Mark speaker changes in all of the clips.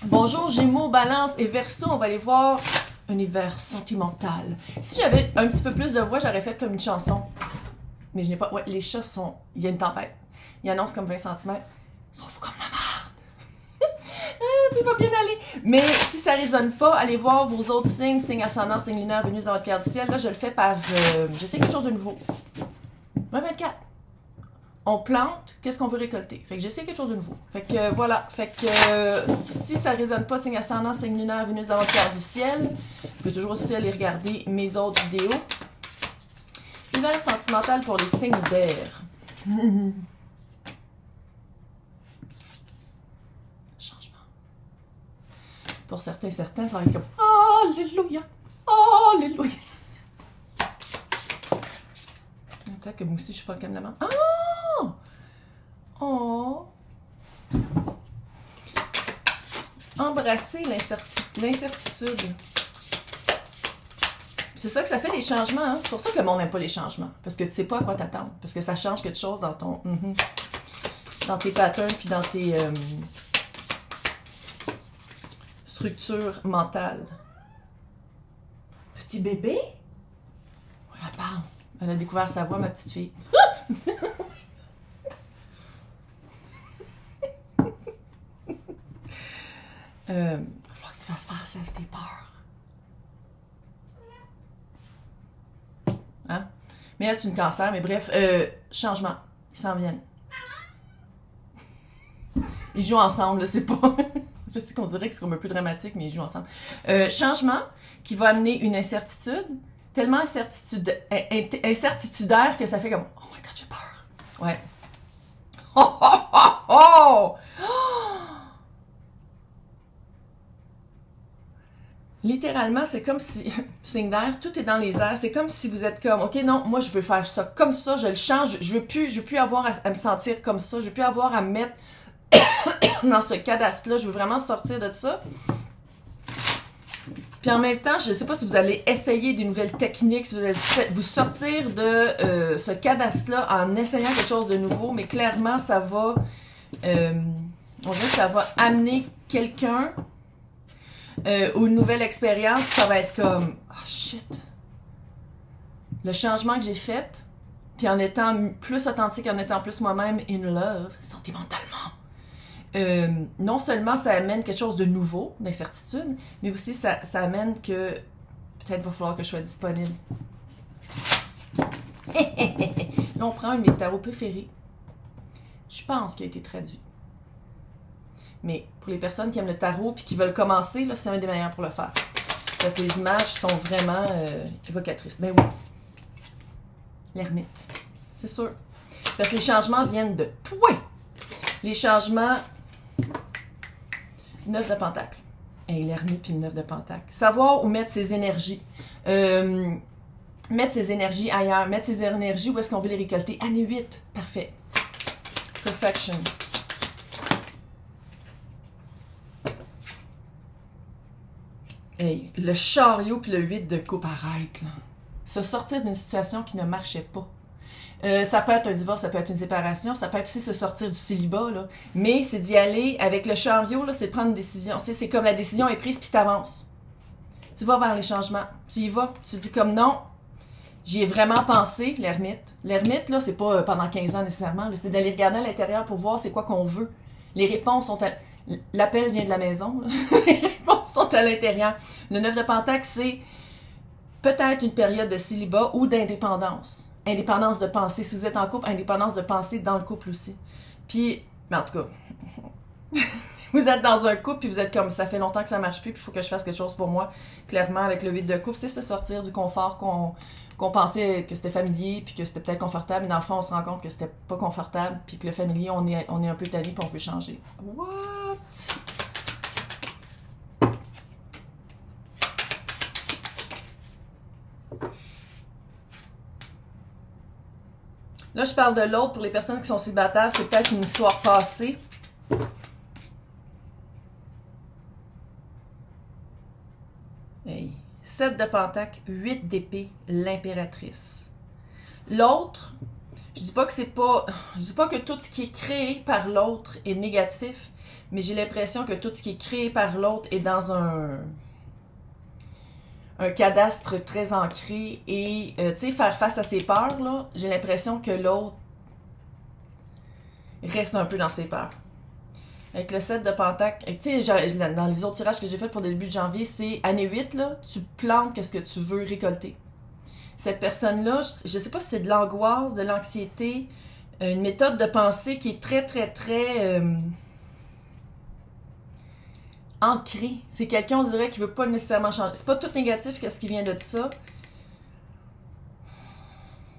Speaker 1: Bonjour Gémeaux, Balance et Verseau, on va aller voir univers sentimental. Si j'avais un petit peu plus de voix, j'aurais fait comme une chanson. Mais je n'ai pas. Ouais, les chats sont. Il y a une tempête. Ils annoncent comme 20 cm. Ils sont fous comme la marde. Tout va bien aller. Mais si ça résonne pas, allez voir vos autres signes, signe ascendant, signe lunaire, Vénus dans votre carte du ciel. Là, je le fais par. Je sais quelque chose de nouveau. 24. On plante, qu'est-ce qu'on veut récolter? Fait que j'essaie quelque chose de nouveau. Fait que voilà. Fait que si ça résonne pas, signe ascendant, signe lunaire, Vénus dans votre carte du ciel, vous pouvez toujours aussi aller regarder mes autres vidéos. Univers sentimental pour les signes d'air. Changement. Pour certains, ça va être comme Alléluia! Alléluia! Peut-être que moi aussi je suis folle comme la main. Oh! Embrasser l'incertitude. C'est ça que ça fait les changements. Hein? C'est pour ça que le monde n'aime pas les changements. Parce que tu sais pas à quoi t'attendre. Parce que ça change quelque chose dans ton. Dans tes patterns puis dans tes structures mentales. Petit bébé? Elle parle. Elle a découvert sa voix, ma petite fille. Il va falloir que tu fasses faire celle de tes peurs. Hein? Mais elle, c'est une cancer. Mais bref, changement. Ils s'en viennent. Ils jouent ensemble, c'est pas... Je sais qu'on dirait que c'est comme un peu dramatique, mais ils jouent ensemble. Changement qui va amener une incertitude, tellement incertitudaire que ça fait comme « Oh my God, j'ai peur! » Ouais. Oh, oh, oh, oh! Littéralement, c'est comme si, signe d'air, tout est dans les airs, c'est comme si vous êtes comme, ok, non, moi je veux faire ça comme ça, je le change, je veux plus avoir à me sentir comme ça, je veux plus avoir à me mettre dans ce cadastre-là, je veux vraiment sortir de ça. Puis en même temps, je ne sais pas si vous allez essayer des nouvelles techniques, si vous allez vous sortir de ce cadastre-là en essayant quelque chose de nouveau, mais clairement, ça va, on dirait que ça va amener quelqu'un ou une nouvelle expérience, ça va être comme « Oh shit! » Le changement que j'ai fait, puis en étant plus authentique, en étant plus moi-même in love, sentimentalement, non seulement ça amène quelque chose de nouveau, d'incertitude, mais aussi ça amène que peut-être va falloir que je sois disponible. Là, on prend un de mes tarots préférés. Je pense qu'il a été traduit. Mais pour les personnes qui aiment le tarot et qui veulent commencer, là, c'est un des meilleurs pour le faire. Parce que les images sont vraiment évocatrices. Ben oui. L'ermite. C'est sûr. Parce que les changements viennent de toi. Les changements... 9 de pentacle. Et l'ermite puis le 9 de pentacle. Savoir où mettre ses énergies. Mettre ses énergies ailleurs. Mettre ses énergies où est-ce qu'on veut les récolter. Année 8. Parfait. Perfection. Hey, le chariot puis le 8 de coupe, arrête, là. Se sortir d'une situation qui ne marchait pas. Ça peut être un divorce, ça peut être une séparation, ça peut être aussi se sortir du célibat, là. Mais c'est d'y aller avec le chariot, là, c'est de prendre une décision. C'est comme la décision est prise puis t'avances. Tu vas vers les changements. Tu y vas. Tu dis comme non, j'y ai vraiment pensé, l'ermite. L'ermite, là, c'est pas pendant 15 ans nécessairement, c'est d'aller regarder à l'intérieur pour voir c'est quoi qu'on veut. Les réponses sont... L'appel vient de la maison, là. Les réponses sont à l'intérieur. Le 9 de pentacle, c'est peut-être une période de célibat ou d'indépendance. Indépendance de pensée. Si vous êtes en couple, indépendance de pensée dans le couple aussi. Puis, mais en tout cas, vous êtes dans un couple puis vous êtes comme ça fait longtemps que ça marche plus puis il faut que je fasse quelque chose pour moi. Clairement, avec le 8 de couple, c'est se sortir du confort qu'on pensait que c'était familier puis que c'était peut-être confortable, mais dans le fond, on se rend compte que c'était pas confortable puis que le familier, on est un peu tanné puis on veut changer. What? Là, je parle de l'autre. Pour les personnes qui sont célibataires, c'est peut-être une histoire passée. Hey. 7 de pentacle, 8 d'épée, l'impératrice. L'autre, je dis pas que tout ce qui est créé par l'autre est négatif, mais j'ai l'impression que tout ce qui est créé par l'autre est dans un cadastre très ancré et, tu sais, faire face à ses peurs, là, j'ai l'impression que l'autre reste un peu dans ses peurs. Avec le 7 de Pentacle, tu sais, dans les autres tirages que j'ai fait pour le début de janvier, c'est année 8, là, tu plantes qu'est-ce que tu veux récolter. Cette personne-là, je sais pas si c'est de l'angoisse, de l'anxiété, une méthode de pensée qui est très, très, très ancrée. C'est quelqu'un, on dirait, qui veut pas nécessairement changer. C'est pas tout négatif qu'est-ce qui vient de ça.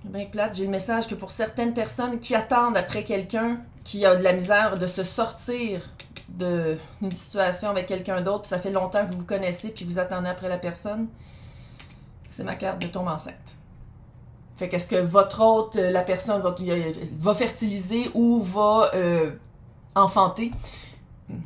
Speaker 1: Bien plate, j'ai le message que pour certaines personnes qui attendent après quelqu'un qui a de la misère de se sortir d'une situation avec quelqu'un d'autre, puis ça fait longtemps que vous vous connaissez, puis vous attendez après la personne, c'est ma carte de tombe enceinte. Fait qu'est-ce que votre autre, la personne va fertiliser ou va enfanter. Puis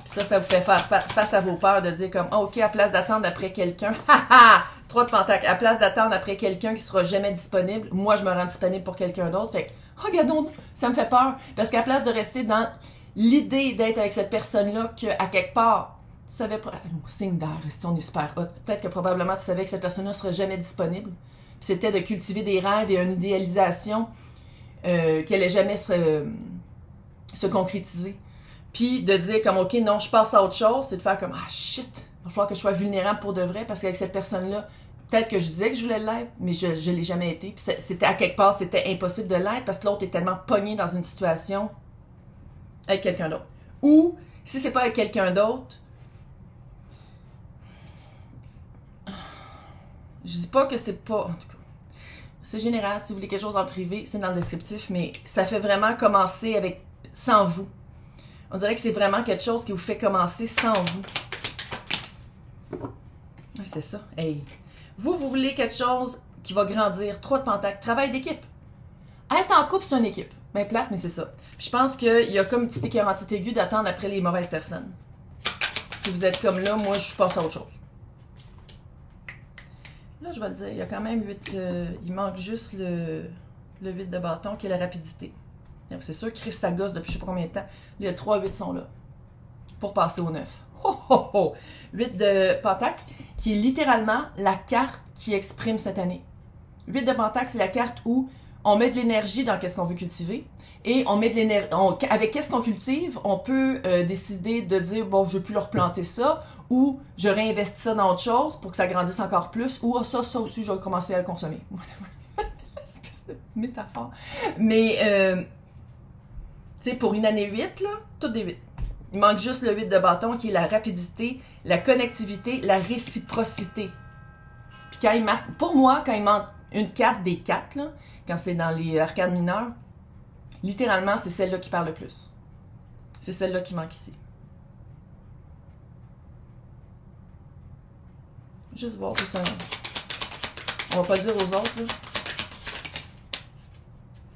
Speaker 1: ça vous fait faire face à vos peurs de dire comme, ah, ok, à place d'attendre après quelqu'un, haha! 3 de Pentacle, à place d'attendre après quelqu'un qui sera jamais disponible, moi je me rends disponible pour quelqu'un d'autre. Fait que, oh, regardons, ça me fait peur. Parce qu'à place de rester dans l'idée d'être avec cette personne-là, qu'à quelque part, tu savais pas, signe d'air, on est super hot. Peut-être que probablement tu savais que cette personne-là sera jamais disponible. Puis c'était de cultiver des rêves et une idéalisation qui allait jamais se concrétiser. Puis de dire comme, ok, non, je passe à autre chose, c'est de faire comme, ah shit, il va falloir que je sois vulnérable pour de vrai, parce qu'avec cette personne-là, peut-être que je disais que je voulais l'être, mais je l'ai jamais été. Puis c'était à quelque part, c'était impossible de l'être, parce que l'autre est tellement pogné dans une situation avec quelqu'un d'autre. Ou, si c'est pas avec quelqu'un d'autre, je dis pas que c'est pas, en tout cas, c'est général, si vous voulez quelque chose en privé, c'est dans le descriptif, mais ça fait vraiment commencer avec, sans vous. On dirait que c'est vraiment quelque chose qui vous fait commencer sans vous. C'est ça. Hey. Vous voulez quelque chose qui va grandir. 3 de Pentacle. Travail d'équipe. Être en couple, c'est une équipe. Ben plate, mais c'est ça. Puis je pense qu'il y a comme une petite écœurant aiguë d'attendre après les mauvaises personnes. Si vous êtes comme là, moi, je passe à autre chose. Là, je vais le dire, il y a quand même 8... il manque juste le 8 de bâton, qui est la rapidité. C'est sûr que Chris, ça gosse depuis je sais pas combien de temps. Les 3 8 sont là. Pour passer au 9. Ho, ho, ho. 8 de Pentacle, qui est littéralement la carte qui exprime cette année. 8 de Pentacle, c'est la carte où on met de l'énergie dans qu'est-ce qu'on veut cultiver. Et on met de l'énergie. Avec qu'est-ce qu'on cultive, on peut décider de dire, bon, je veux plus leur planter ça, ou je réinvestis ça dans autre chose pour que ça grandisse encore plus, ou ça aussi, je vais commencer à le consommer. C'est une métaphore. Mais, tu sais, pour une année 8, là, toutes des 8. Il manque juste le 8 de bâton qui est la rapidité, la connectivité, la réciprocité. Puis quand il marque, pour moi, quand il manque une carte des 4, là, quand c'est dans les arcades mineures, littéralement, c'est celle-là qui parle le plus. C'est celle-là qui manque ici. Juste voir tout ça. On va pas le dire aux autres,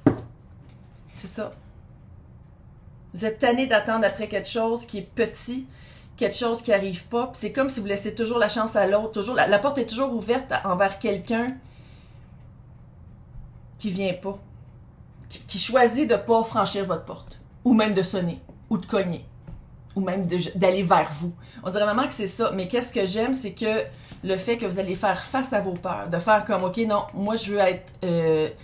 Speaker 1: là. C'est ça. Vous êtes tanné d'attendre après quelque chose qui est petit, quelque chose qui n'arrive pas. Puis c'est comme si vous laissez toujours la chance à l'autre. Toujours la porte est toujours ouverte envers quelqu'un qui vient pas. Qui choisit de pas franchir votre porte. Ou même de sonner. Ou de cogner. Ou même d'aller vers vous. On dirait vraiment que c'est ça. Mais qu'est-ce que j'aime, c'est que le fait que vous allez faire face à vos peurs. De faire comme, ok, non, moi je veux être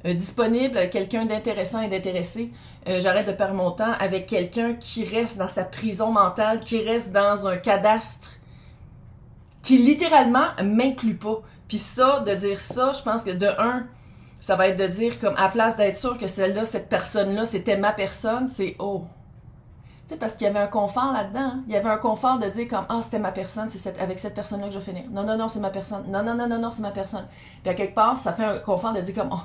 Speaker 1: disponible, quelqu'un d'intéressant et d'intéressé. J'arrête de perdre mon temps avec quelqu'un qui reste dans sa prison mentale, qui reste dans un cadastre qui littéralement m'inclut pas. Puis ça, de dire ça, je pense que de un, ça va être de dire comme à place d'être sûr que celle-là, cette personne-là, c'était ma personne, c'est oh. Tu sais, parce qu'il y avait un confort là-dedans. Hein? Il y avait un confort de dire comme ah, c'était ma personne, c'est avec cette personne-là que je vais finir. Non, non, non, c'est ma personne. Non, non, non, non, non, c'est ma personne. Puis à quelque part, ça fait un confort de dire comme oh,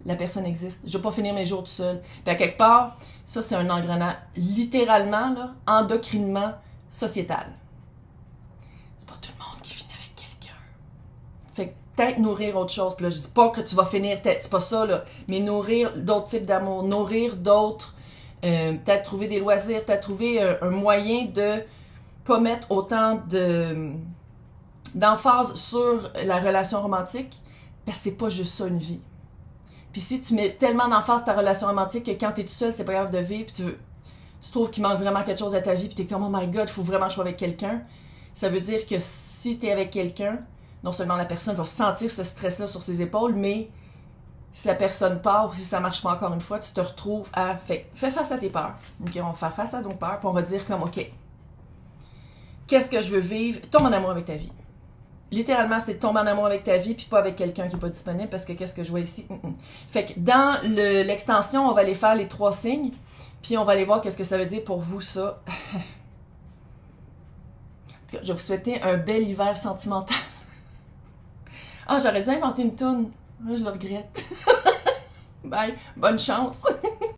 Speaker 1: la personne existe. Je vais pas finir mes jours tout seul. Puis à quelque part, ça, c'est un engrenage littéralement, là, endocrinement sociétal. C'est pas tout le monde qui finit avec quelqu'un. Fait que peut-être nourrir autre chose. Puis là, je dis pas que tu vas finir, c'est pas ça, là. Mais nourrir d'autres types d'amour, nourrir d'autres, peut-être trouver des loisirs, peut-être trouver un moyen de pas mettre autant d'emphase sur la relation romantique. Parce que c'est pas juste ça une vie. Puis si tu mets tellement d'emphase ta relation romantique que quand t'es tout seul, c'est pas grave de vivre, puis tu trouves qu'il manque vraiment quelque chose à ta vie, puis t'es comme, oh my god, il faut vraiment que je sois avec quelqu'un, ça veut dire que si t'es avec quelqu'un, non seulement la personne va sentir ce stress-là sur ses épaules, mais si la personne part ou si ça marche pas encore une fois, tu te retrouves à... Fais face à tes peurs. OK, on va faire face à nos peurs, puis on va dire comme, OK, qu'est-ce que je veux vivre? Tombe en amour avec ta vie. Littéralement, c'est tomber en amour avec ta vie, puis pas avec quelqu'un qui est pas disponible, parce que qu'est-ce que je vois ici? Fait que dans l'extension, on va aller faire les 3 signes, puis on va aller voir qu'est-ce que ça veut dire pour vous, ça. En tout cas, je vais vous souhaiter un bel hiver sentimental. Ah, j'aurais dû inventer une toune. Je le regrette. Bye. Bonne chance.